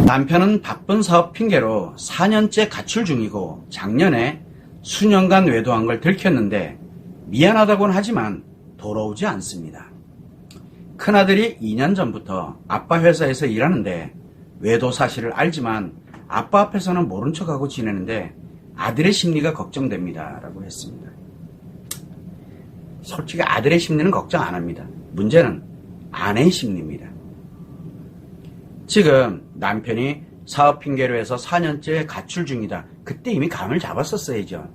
남편은 바쁜 사업 핑계로 4년째 가출 중이고 작년에 수년간 외도한 걸 들켰는데 미안하다고는 하지만 돌아오지 않습니다. 큰아들이 2년 전부터 아빠 회사에서 일하는데 외도 사실을 알지만 아빠 앞에서는 모른 척하고 지내는데 아들의 심리가 걱정됩니다 라고 했습니다. 솔직히 아들의 심리는 걱정 안 합니다. 문제는 아내의 심리입니다. 지금 남편이 사업 핑계로 해서 4년째 가출 중이다. 그때 이미 감을 잡았었어야죠.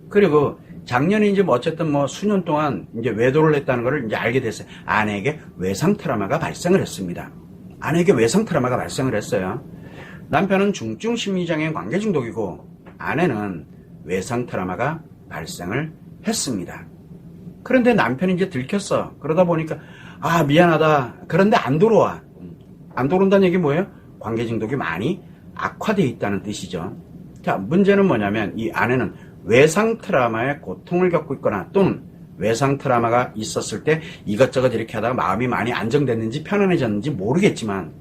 그리고 작년에 이제 어쨌든 수년 동안 이제 외도를 했다는 것을 이제 알게 됐어요. 아내에게 외상 트라우마가 발생을 했습니다. 아내에게 외상 트라우마가 발생을 했어요. 남편은 중증 심리장애인 관계 중독이고 아내는 외상 트라우마가 발생을 했습니다. 그런데 남편이 이제 들켰어. 그러다 보니까 미안하다. 그런데 안 들어와. 안 들어온다는 얘기 뭐예요? 관계 중독이 많이 악화되어 있다는 뜻이죠. 자, 문제는 뭐냐면 이 아내는 외상 트라우마의 고통을 겪고 있거나 또는 외상 트라우마가 있었을 때 이것저것 이렇게 하다가 마음이 많이 안정됐는지 편안해졌는지 모르겠지만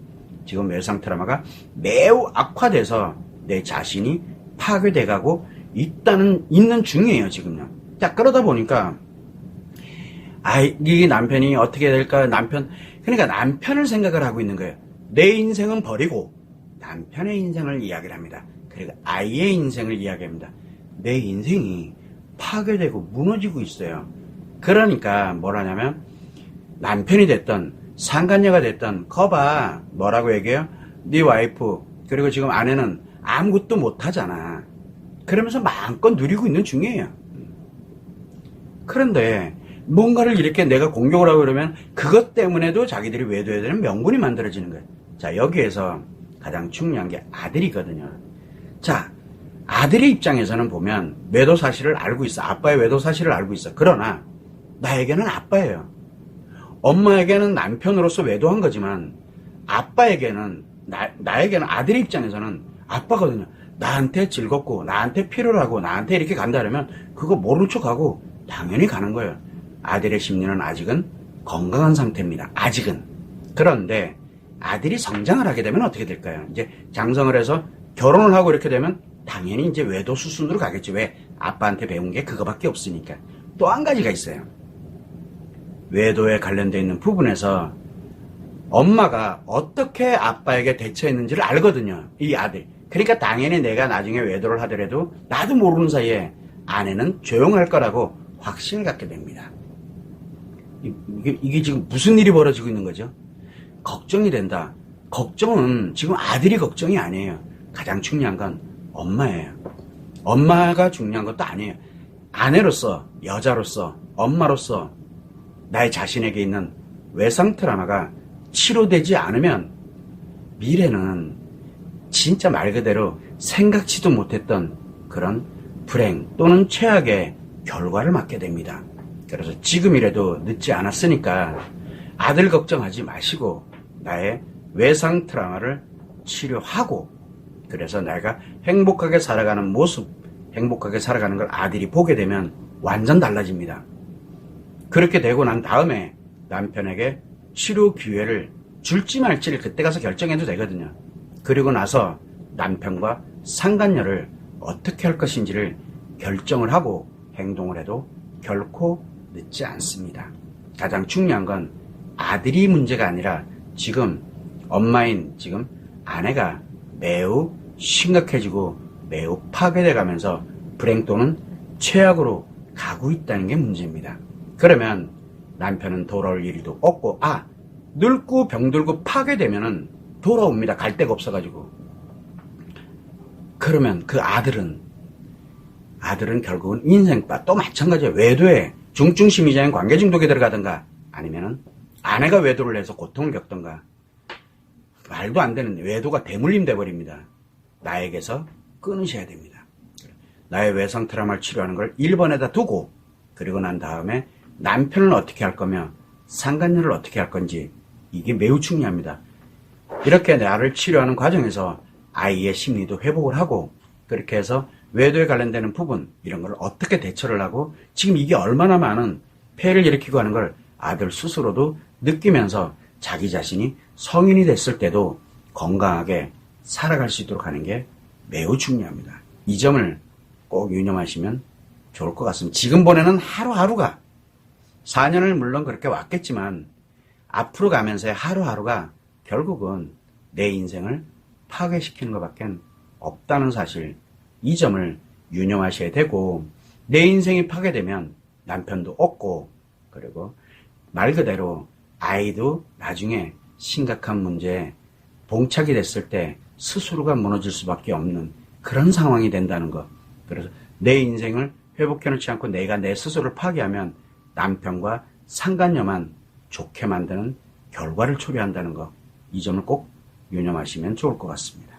지금 외상 트라우마가 매우 악화돼서 내 자신이 파괴돼가고 있는 중이에요, 지금요. 자, 그러다 보니까 이 남편이 어떻게 될까? 그러니까 남편을 생각을 하고 있는 거예요. 내 인생은 버리고 남편의 인생을 이야기를 합니다. 그리고 아이의 인생을 이야기합니다. 내 인생이 파괴되고 무너지고 있어요. 그러니까 뭘 하냐면 남편이 됐던 상간녀가 됐던 거봐 뭐라고 얘기해요? 네 와이프 그리고 지금 아내는 아무것도 못하잖아. 그러면서 마음껏 누리고 있는 중이에요. 그런데 뭔가를 이렇게 내가 공격을 하고 그러면 그것 때문에도 자기들이 외도해야 되는 명분이 만들어지는 거예요. 자, 여기에서 가장 중요한 게 아들이거든요. 자, 아들의 입장에서는 보면 외도 사실을 알고 있어. 아빠의 외도 사실을 알고 있어. 그러나 나에게는 아빠예요. 엄마에게는 남편으로서 외도한 거지만 아빠에게는 나에게는 아들의 입장에서는 아빠거든요. 나한테 즐겁고 나한테 필요로 하고 나한테 이렇게 간다 그러면 그거 모른 척하고 당연히 가는 거예요. 아들의 심리는 아직은 건강한 상태입니다. 아직은. 그런데 아들이 성장을 하게 되면 어떻게 될까요? 이제 장성을 해서 결혼을 하고 이렇게 되면 당연히 이제 외도 수순으로 가겠죠. 왜? 아빠한테 배운 게 그거밖에 없으니까. 또 한 가지가 있어요. 외도에 관련되어 있는 부분에서 엄마가 어떻게 아빠에게 대처했는지를 알거든요. 이 아들. 그러니까 당연히 내가 나중에 외도를 하더라도 나도 모르는 사이에 아내는 조용할 거라고 확신을 갖게 됩니다. 이게 지금 무슨 일이 벌어지고 있는 거죠? 걱정이 된다. 걱정은 지금 아들이 걱정이 아니에요. 가장 중요한 건 엄마예요. 엄마가 중요한 것도 아니에요. 아내로서, 여자로서, 엄마로서 나의 자신에게 있는 외상 트라우마가 치료되지 않으면 미래는 진짜 말 그대로 생각지도 못했던 그런 불행 또는 최악의 결과를 맞게 됩니다. 그래서 지금이라도 늦지 않았으니까 아들 걱정하지 마시고 나의 외상 트라우마를 치료하고 그래서 내가 행복하게 살아가는 모습, 행복하게 살아가는 걸 아들이 보게 되면 완전 달라집니다. 그렇게 되고 난 다음에 남편에게 치료 기회를 줄지 말지를 그때 가서 결정해도 되거든요. 그리고 나서 남편과 상간녀를 어떻게 할 것인지를 결정을 하고 행동을 해도 결코 늦지 않습니다. 가장 중요한 건 아들이 문제가 아니라 지금 엄마인 지금 아내가 매우 심각해지고 매우 파괴돼 가면서 불행 또는 최악으로 가고 있다는 게 문제입니다. 그러면 남편은 돌아올 일도 없고 늙고 병들고 파괴되면은 돌아옵니다. 갈 데가 없어가지고. 그러면 그 아들은 결국은 인생바 또 마찬가지예요. 외도에 중증심리장애인 관계 중독에 들어가든가 아니면은 아내가 외도를 해서 고통을 겪든가 말도 안 되는 외도가 대물림 돼버립니다. 나에게서 끊으셔야 됩니다. 나의 외상 트라우마를 치료하는 걸 1번에다 두고 그리고 난 다음에 남편을 어떻게 할 거며 상간녀를 어떻게 할 건지 이게 매우 중요합니다. 이렇게 나를 치료하는 과정에서 아이의 심리도 회복을 하고 그렇게 해서 외도에 관련되는 부분 이런 걸 어떻게 대처를 하고 지금 이게 얼마나 많은 폐해를 일으키고 하는 걸 아들 스스로도 느끼면서 자기 자신이 성인이 됐을 때도 건강하게 살아갈 수 있도록 하는 게 매우 중요합니다. 이 점을 꼭 유념하시면 좋을 것 같습니다. 지금 보내는 하루하루가 4년을 물론 그렇게 왔겠지만 앞으로 가면서의 하루하루가 결국은 내 인생을 파괴시키는 것밖에 없다는 사실, 이 점을 유념하셔야 되고, 내 인생이 파괴되면 남편도 없고, 그리고 말 그대로 아이도 나중에 심각한 문제에 봉착이 됐을 때 스스로가 무너질 수밖에 없는 그런 상황이 된다는 것. 그래서 내 인생을 회복해놓지 않고 내가 내 스스로를 파괴하면 남편과 상간녀만 좋게 만드는 결과를 초래한다는 것. 이 점을 꼭 유념하시면 좋을 것 같습니다.